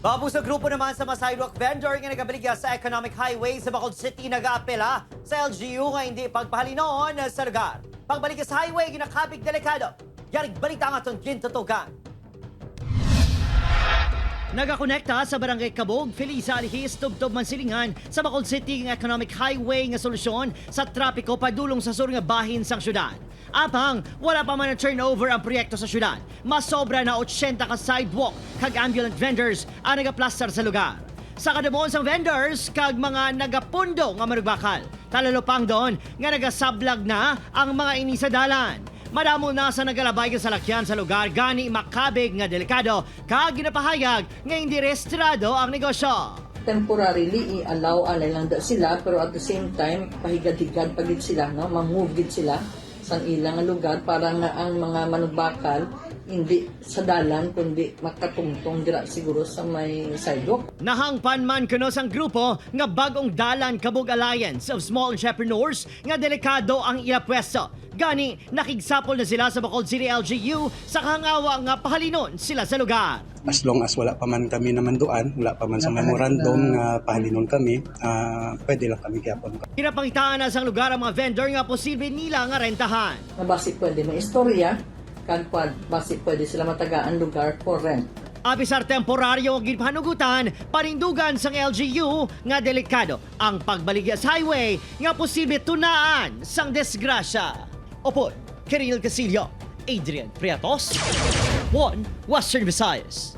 Babuso grupo naman sa mga sidewalk vendor nga nagabaligya sa Economic Highway sa Bacolod City nag-aapela sa LGU nga hindi pagpahalinoon sa lugar. Pagbalik sa highway, ginakabig delikado. Yarig balita nga itong gintutukan. Nagakonekta sa Barangay Cabog, Felisa Alihis, Tubtob Mansilingan sa Bacolod City ng Economic Highway nga solusyon sa trapiko padulong sa sur nga bahin sang syudad. Apang wala pa man ang turnover ang proyekto sa syudad. Mas sobra na 80 ka sidewalk kag ambulant vendors ang nagaplastar sa lugar. Sa kadamon sang vendors kag mga nagapundo nga marugbakal. Talalopang doon nga nagasablag na ang mga ini sa dalan. Madamo na sa nagalabay sa salakyan sa lugar gani makabig nga delikado kag ginapahayag nga hindi restrado ang negosyo. Temporarily i-allow alay lang da sila pero at the same time pahigad-higad pagid sila no ma-move gid sila sa ilang lugar para nga ang mga manugbakal hindi sa dalan kundi makatungtong dira siguro sa may sidewalk. Nahangpan man kuno sang grupo nga bagong dalan Kabog Alliance of Small Entrepreneurs nga delikado ang iya pwesto. Gani nakigsapol na sila sa Bacolod City LGU sa kahangawa nga pahalinon sila sa lugar. As long as wala pa man kami namanduan, wala pa man sa memorandum nga pahalinon kami, pwede lang kami gyapon. Pinapangitaan na sang lugar ang mga vendor nga posible nila nga rentahan. Na basi pwede may istorya kag basi pwede sila matagaan lugar for rent. Abisar temporaryo ang ginpanugutan, panindugan sang LGU nga delikado ang pagbaligya sa highway nga posible tunaan sang desgrasya. Opo, Kiril Casillo, Adrian Priatos, One Western Visayas.